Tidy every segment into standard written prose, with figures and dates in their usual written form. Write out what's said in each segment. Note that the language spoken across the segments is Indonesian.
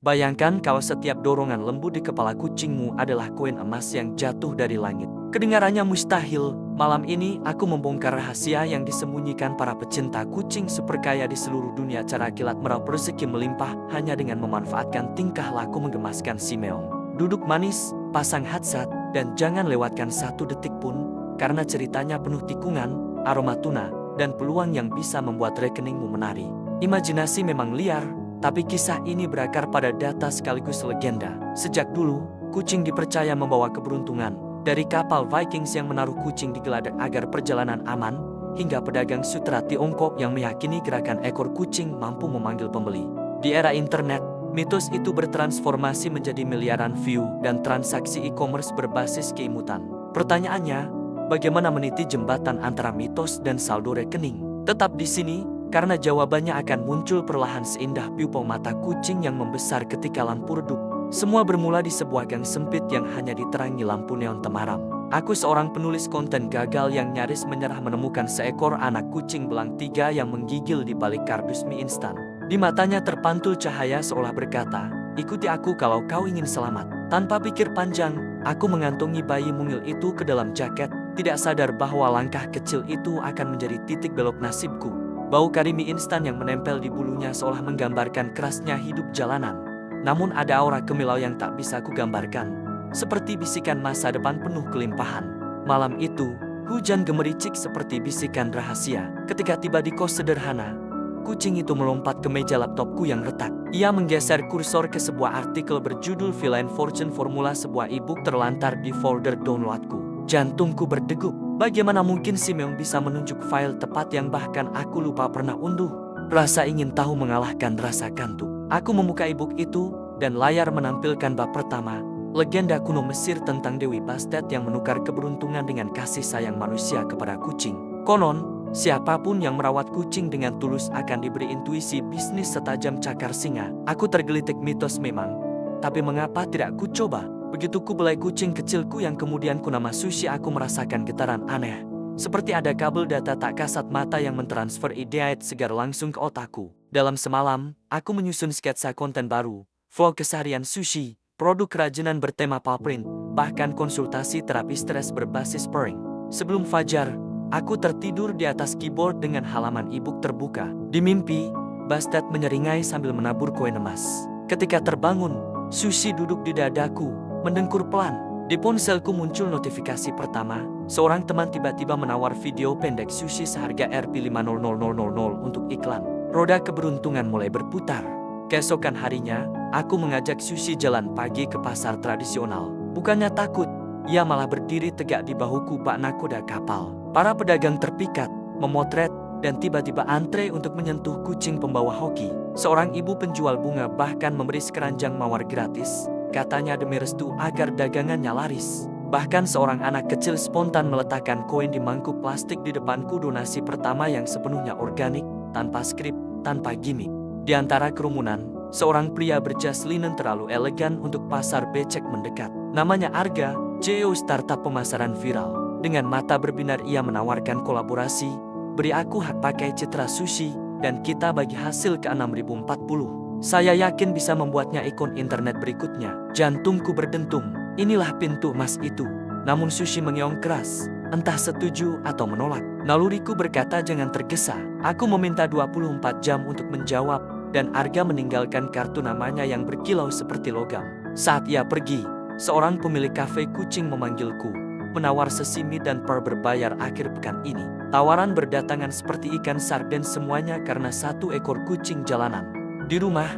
Bayangkan kalau setiap dorongan lembut di kepala kucingmu adalah koin emas yang jatuh dari langit. Kedengarannya mustahil, malam ini aku membongkar rahasia yang disembunyikan para pecinta kucing super kaya di seluruh dunia. Cara kilat meraup rezeki melimpah hanya dengan memanfaatkan tingkah laku menggemaskan si meong. Duduk manis, pasang headset, dan jangan lewatkan satu detik pun, karena ceritanya penuh tikungan, aroma tuna, dan peluang yang bisa membuat rekeningmu menari. Imajinasi memang liar, tapi kisah ini berakar pada data sekaligus legenda. Sejak dulu, kucing dipercaya membawa keberuntungan. Dari kapal Vikings yang menaruh kucing di geladak agar perjalanan aman, hingga pedagang sutra Tiongkok yang meyakini gerakan ekor kucing mampu memanggil pembeli. Di era internet, mitos itu bertransformasi menjadi miliaran view dan transaksi e-commerce berbasis keimutan. Pertanyaannya, bagaimana meniti jembatan antara mitos dan saldo rekening? Tetap di sini, karena jawabannya akan muncul perlahan seindah pupil mata kucing yang membesar ketika lampu redup. Semua bermula di sebuah gang sempit yang hanya diterangi lampu neon temaram. Aku seorang penulis konten gagal yang nyaris menyerah menemukan seekor anak kucing belang 3 yang menggigil di balik kardus mie instan. Di matanya terpantul cahaya seolah berkata, "Ikuti aku kalau kau ingin selamat." Tanpa pikir panjang, aku mengantongi bayi mungil itu ke dalam jaket, tidak sadar bahwa langkah kecil itu akan menjadi titik belok nasibku. Bau kari mie instan yang menempel di bulunya seolah menggambarkan kerasnya hidup jalanan. Namun ada aura kemilau yang tak bisa kugambarkan, seperti bisikan masa depan penuh kelimpahan. Malam itu, hujan gemericik seperti bisikan rahasia. Ketika tiba di kos sederhana, kucing itu melompat ke meja laptopku yang retak. Ia menggeser kursor ke sebuah artikel berjudul Feline Fortune Formula, sebuah e-book terlantar di folder downloadku. Jantungku berdegup. Bagaimana mungkin si meong bisa menunjuk file tepat yang bahkan aku lupa pernah unduh? Rasa ingin tahu mengalahkan rasa kantuk. Aku membuka e-book itu, dan layar menampilkan bab pertama, legenda kuno Mesir tentang Dewi Bastet yang menukar keberuntungan dengan kasih sayang manusia kepada kucing. Konon, siapapun yang merawat kucing dengan tulus akan diberi intuisi bisnis setajam cakar singa. Aku tergelitik mitos memang, tapi mengapa tidak ku coba? Begitu ku belai kucing kecilku yang kemudian kunama Sushi, aku merasakan getaran aneh. Seperti ada kabel data tak kasat mata yang mentransfer ide segar langsung ke otakku. Dalam semalam, aku menyusun sketsa konten baru, vlog keseharian Sushi, produk kerajinan bertema paw print, bahkan konsultasi terapi stres berbasis purring. Sebelum fajar, aku tertidur di atas keyboard dengan halaman e-book terbuka. Di mimpi, Bastet menyeringai sambil menabur koin emas. Ketika terbangun, Sushi duduk di dadaku, mendengkur pelan. Di ponselku muncul notifikasi pertama, seorang teman tiba-tiba menawar video pendek Sushi seharga Rp500.000 untuk iklan. Roda keberuntungan mulai berputar. Keesokan harinya, aku mengajak Sushi jalan pagi ke pasar tradisional. Bukannya takut, ia malah berdiri tegak di bahuku bak nakoda kapal. Para pedagang terpikat, memotret, dan tiba-tiba antre untuk menyentuh kucing pembawa hoki. Seorang ibu penjual bunga bahkan memberi sekeranjang mawar gratis, katanya demi restu agar dagangannya laris. Bahkan seorang anak kecil spontan meletakkan koin di mangkuk plastik di depanku, donasi pertama yang sepenuhnya organik, tanpa skrip, tanpa gimmick. Di antara kerumunan, seorang pria berjas linen terlalu elegan untuk pasar becek mendekat. Namanya Arga, CEO startup pemasaran viral. Dengan mata berbinar ia menawarkan kolaborasi, beri aku hak pakai citra Sushi, dan kita bagi hasil ke 6.040. Saya yakin bisa membuatnya ikon internet berikutnya. Jantungku berdentum. Inilah pintu emas itu. Namun Sushi mengeong keras, entah setuju atau menolak. Naluriku berkata jangan tergesa. Aku meminta 24 jam untuk menjawab, dan Arga meninggalkan kartu namanya yang berkilau seperti logam. Saat ia pergi, seorang pemilik kafe kucing memanggilku, menawar sesi mie dan per berbayar akhir pekan ini. Tawaran berdatangan seperti ikan sarden, semuanya karena satu ekor kucing jalanan. Di rumah,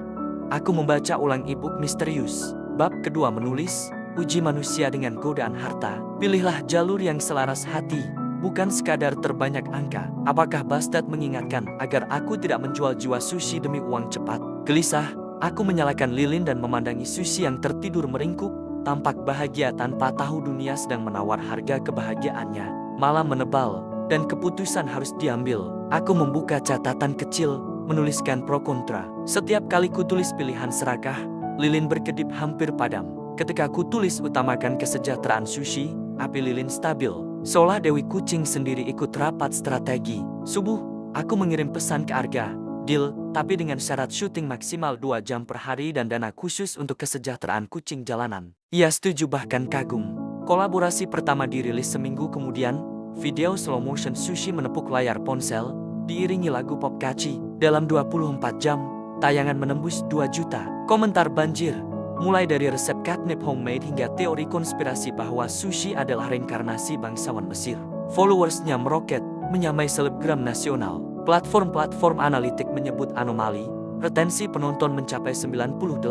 aku membaca ulang e-book misterius. Bab kedua menulis, uji manusia dengan godaan harta. Pilihlah jalur yang selaras hati, bukan sekadar terbanyak angka. Apakah Bastet mengingatkan agar aku tidak menjual jiwa Sushi demi uang cepat? Gelisah, aku menyalakan lilin dan memandangi Sushi yang tertidur meringkuk, tampak bahagia tanpa tahu dunia sedang menawar harga kebahagiaannya. Malam menebal, dan keputusan harus diambil. Aku membuka catatan kecil, menuliskan pro kontra. Setiap kali kutulis pilihan serakah, lilin berkedip hampir padam. Ketika kutulis utamakan kesejahteraan Sushi, api lilin stabil. Seolah Dewi kucing sendiri ikut rapat strategi. Subuh, aku mengirim pesan ke Arga, Deal, tapi dengan syarat syuting maksimal 2 jam per hari dan dana khusus untuk kesejahteraan kucing jalanan. Ia setuju bahkan kagum. Kolaborasi pertama dirilis seminggu kemudian, video slow motion Sushi menepuk layar ponsel, diiringi lagu pop catchy. Dalam 24 jam, tayangan menembus 2 juta. Komentar banjir, mulai dari resep catnip homemade hingga teori konspirasi bahwa Sushi adalah reinkarnasi bangsawan Mesir. Followersnya meroket, menyamai selebgram nasional. Platform-platform analitik menyebut anomali, retensi penonton mencapai 98,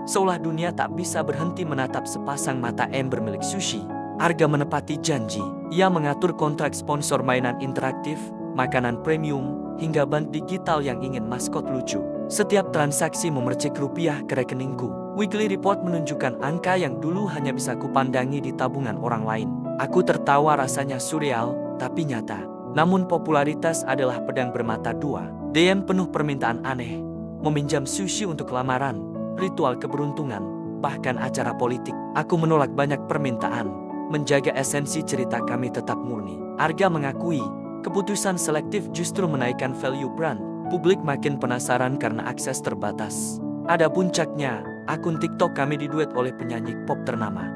seolah dunia tak bisa berhenti menatap sepasang mata ember milik Sushi. Arga menepati janji, ia mengatur kontrak sponsor mainan interaktif, makanan premium, hingga band digital yang ingin maskot lucu. Setiap transaksi memercik rupiah ke rekeningku. Weekly Report menunjukkan angka yang dulu hanya bisa kupandangi di tabungan orang lain. Aku tertawa, rasanya surreal, tapi nyata. Namun popularitas adalah pedang bermata dua. DM penuh permintaan aneh, meminjam Sushi untuk lamaran, ritual keberuntungan, bahkan acara politik. Aku menolak banyak permintaan, menjaga esensi cerita kami tetap murni. Arga mengakui, keputusan selektif justru menaikkan value brand. Publik makin penasaran karena akses terbatas. Ada puncaknya, akun TikTok kami diduet oleh penyanyi pop ternama.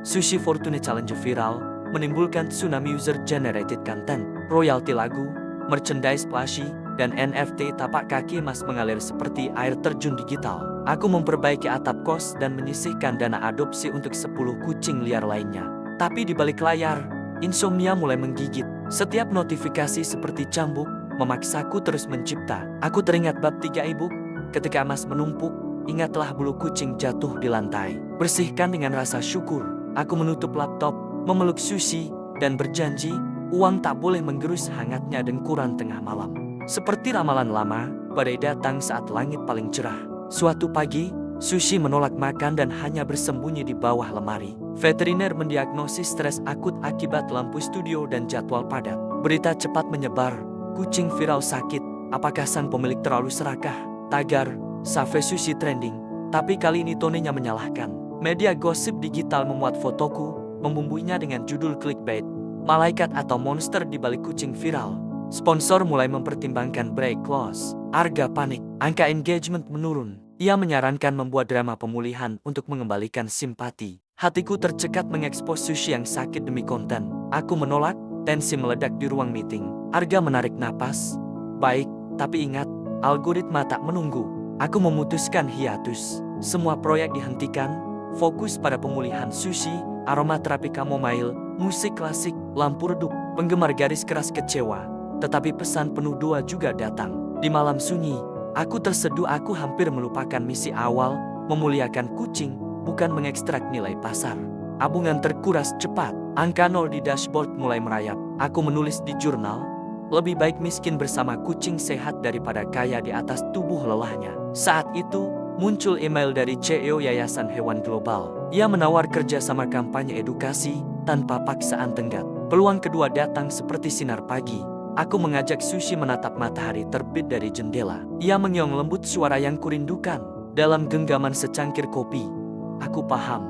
#Sushi Fortune Challenge viral, menimbulkan tsunami user-generated content. Royalti lagu, merchandise plushy, dan NFT tapak kaki emas mengalir seperti air terjun digital. Aku memperbaiki atap kos dan menyisihkan dana adopsi untuk 10 kucing liar lainnya. Tapi di balik layar, insomnia mulai menggigit. Setiap notifikasi seperti cambuk, memaksaku terus mencipta. Aku teringat bab 3 ebook, ketika emas menumpuk, ingatlah bulu kucing jatuh di lantai. Bersihkan dengan rasa syukur. Aku menutup laptop, memeluk Sushi, dan berjanji, uang tak boleh menggerus hangatnya dengkuran tengah malam. Seperti ramalan lama, badai datang saat langit paling cerah. Suatu pagi, Sushi menolak makan dan hanya bersembunyi di bawah lemari. Veteriner mendiagnosis stres akut akibat lampu studio dan jadwal padat. Berita cepat menyebar, kucing viral sakit, apakah sang pemilik terlalu serakah? Tagar, Save Sushi trending, tapi kali ini tonenya menyalahkan. Media gosip digital memuat fotoku, membumbuinya dengan judul clickbait, malaikat atau monster di balik kucing viral. Sponsor mulai mempertimbangkan break clause. Arga panik, angka engagement menurun. Ia menyarankan membuat drama pemulihan untuk mengembalikan simpati. Hatiku tercekat mengekspos Sushi yang sakit demi konten. Aku menolak, tensi meledak di ruang meeting. Arga menarik napas. Baik, tapi ingat, algoritma tak menunggu. Aku memutuskan hiatus. Semua proyek dihentikan, fokus pada pemulihan Sushi, aromaterapi chamomile, musik klasik, lampu redup. Penggemar garis keras kecewa, tetapi pesan penuh doa juga datang. Di malam sunyi, aku terseduh. Aku hampir melupakan misi awal, memuliakan kucing, bukan mengekstrak nilai pasar. Abungan terkuras cepat, angka nol di dashboard mulai merayap. Aku menulis di jurnal, lebih baik miskin bersama kucing sehat daripada kaya di atas tubuh lelahnya. Saat itu, muncul email dari CEO Yayasan Hewan Global. Ia menawar kerjasama kampanye edukasi tanpa paksaan tenggat. Peluang kedua datang seperti sinar pagi. Aku mengajak Sushi menatap matahari terbit dari jendela. Ia mengiong lembut, suara yang kurindukan. Dalam genggaman secangkir kopi, aku paham.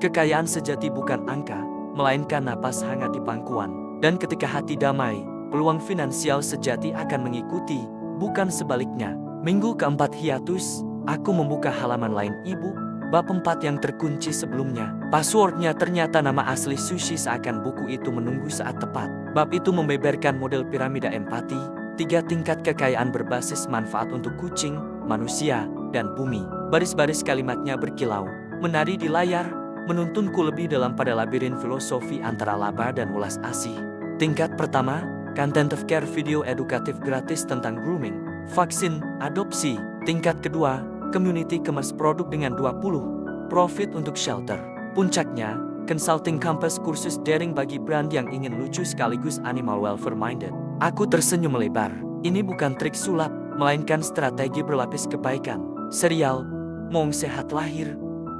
Kekayaan sejati bukan angka, melainkan napas hangat di pangkuan. Dan ketika hati damai, peluang finansial sejati akan mengikuti, bukan sebaliknya. Minggu keempat hiatus, aku membuka halaman lain e-book, bab 4 yang terkunci sebelumnya. Passwordnya ternyata nama asli Sushi, seakan buku itu menunggu saat tepat. Bab itu membeberkan model piramida empati, 3 tingkat kekayaan berbasis manfaat untuk kucing, manusia, dan bumi. Baris-baris kalimatnya berkilau, menari di layar, menuntunku lebih dalam pada labirin filosofi antara laba dan ulas asih. Tingkat pertama, content of care video edukatif gratis tentang grooming, vaksin, adopsi. Tingkat kedua, community kemas produk dengan 20 profit untuk shelter. Puncaknya, consulting campus kursus daring bagi brand yang ingin lucu sekaligus animal welfare minded. Aku tersenyum lebar. Ini bukan trik sulap, melainkan strategi berlapis kebaikan. Serial, Mong Sehat Lahir,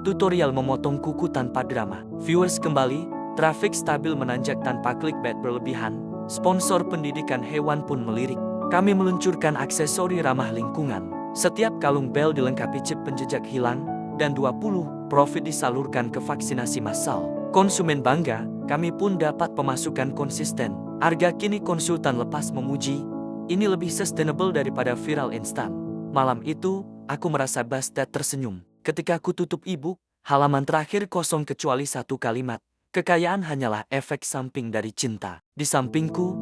tutorial memotong kuku tanpa drama. Viewers kembali, traffic stabil menanjak tanpa clickbait berlebihan. Sponsor pendidikan hewan pun melirik. Kami meluncurkan aksesori ramah lingkungan. Setiap kalung bel dilengkapi chip penjejak hilang, dan 20 profit disalurkan ke vaksinasi massal. Konsumen bangga, kami pun dapat pemasukan konsisten. Arga kini konsultan lepas memuji, Ini lebih sustainable daripada viral instan. Malam itu, aku merasa Bastet tersenyum. Ketika aku tutup e-book, halaman terakhir kosong kecuali satu kalimat. Kekayaan hanyalah efek samping dari cinta. Di sampingku,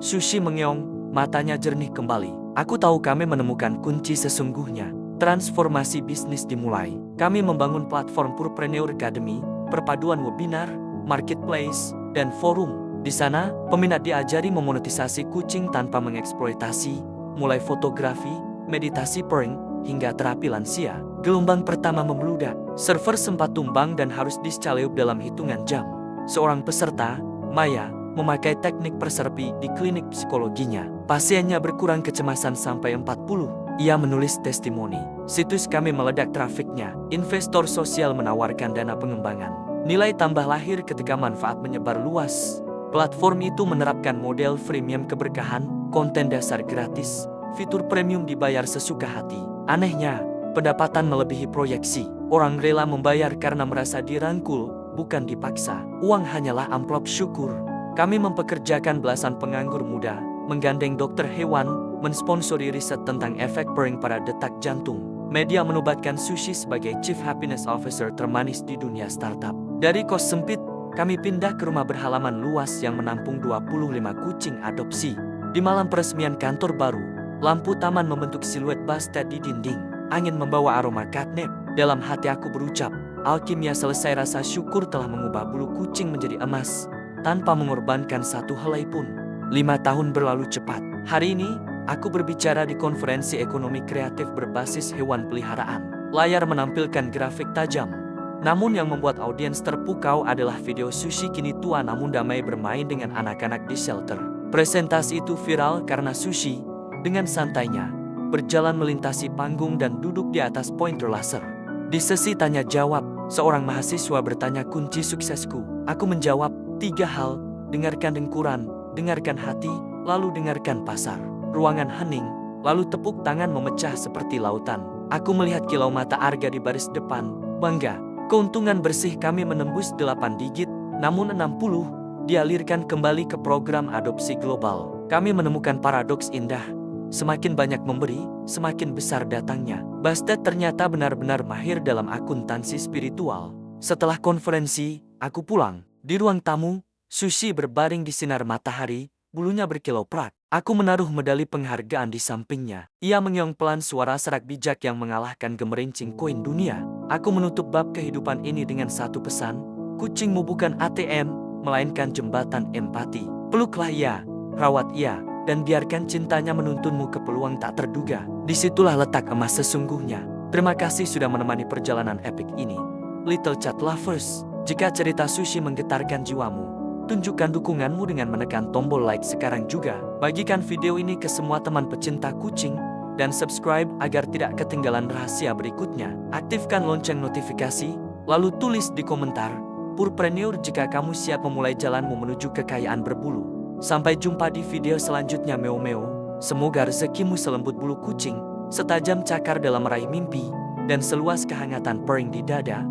Sushi mengeong, matanya jernih kembali. Aku tahu kami menemukan kunci sesungguhnya. Transformasi bisnis dimulai. Kami membangun platform Purpreneur Academy, perpaduan webinar, marketplace, dan forum. Di sana, peminat diajari memonetisasi kucing tanpa mengeksploitasi, mulai fotografi, meditasi prank, hingga terapi lansia. Gelombang pertama membludak. Server sempat tumbang dan harus diskaleup dalam hitungan jam. Seorang peserta, Maya, memakai teknik perserpi di klinik psikologinya. Pasiennya berkurang kecemasan sampai 40. Ia menulis testimoni. Situs kami meledak trafiknya. Investor sosial menawarkan dana pengembangan. Nilai tambah lahir ketika manfaat menyebar luas. Platform itu menerapkan model freemium keberkahan, konten dasar gratis, fitur premium dibayar sesuka hati. Anehnya, pendapatan melebihi proyeksi. Orang rela membayar karena merasa dirangkul, bukan dipaksa. Uang hanyalah amplop syukur. Kami mempekerjakan belasan penganggur muda, menggandeng dokter hewan, mensponsori riset tentang efek prank pada detak jantung. Media menobatkan Sushi sebagai Chief Happiness Officer termanis di dunia startup. Dari kos sempit, kami pindah ke rumah berhalaman luas yang menampung 25 kucing adopsi. Di malam peresmian kantor baru, lampu taman membentuk siluet Bastet di dinding. Angin membawa aroma catnip. Dalam hati aku berucap, alkimia selesai. Rasa syukur telah mengubah bulu kucing menjadi emas, tanpa mengorbankan satu helai pun. 5 tahun berlalu cepat. Hari ini, aku berbicara di konferensi ekonomi kreatif berbasis hewan peliharaan. Layar menampilkan grafik tajam. Namun yang membuat audiens terpukau adalah video Sushi kini tua namun damai bermain dengan anak-anak di shelter. Presentasi itu viral karena Sushi, dengan santainya, berjalan melintasi panggung dan duduk di atas pointer laser. Di sesi tanya jawab, seorang mahasiswa bertanya kunci suksesku. Aku menjawab, 3 hal, dengarkan dengkuran, dengarkan hati, lalu dengarkan pasar. Ruangan hening, lalu tepuk tangan memecah seperti lautan. Aku melihat kilau mata Arga di baris depan, bangga. Keuntungan bersih kami menembus 8 digit, namun 60 dialirkan kembali ke program adopsi global. Kami menemukan paradoks indah. Semakin banyak memberi, semakin besar datangnya. Bastet ternyata benar-benar mahir dalam akuntansi spiritual. Setelah konferensi, aku pulang. Di ruang tamu, Sushi berbaring di sinar matahari, bulunya berkilau perak. Aku menaruh medali penghargaan di sampingnya. Ia mengeong pelan, suara serak bijak yang mengalahkan gemerincing koin dunia. Aku menutup bab kehidupan ini dengan satu pesan, kucingmu bukan ATM, melainkan jembatan empati. Peluklah ia, rawat ia, dan biarkan cintanya menuntunmu ke peluang tak terduga. Disitulah letak emas sesungguhnya. Terima kasih sudah menemani perjalanan epik ini, Little Cat Lovers. Jika cerita Sushi menggetarkan jiwamu, tunjukkan dukunganmu dengan menekan tombol like sekarang juga. Bagikan video ini ke semua teman pecinta kucing, dan subscribe agar tidak ketinggalan rahasia berikutnya. Aktifkan lonceng notifikasi, lalu tulis di komentar, Purpreneur jika kamu siap memulai jalanmu menuju kekayaan berbulu. Sampai jumpa di video selanjutnya Meo Meo. Semoga rezekimu selembut bulu kucing, setajam cakar dalam meraih mimpi, dan seluas kehangatan pering di dada.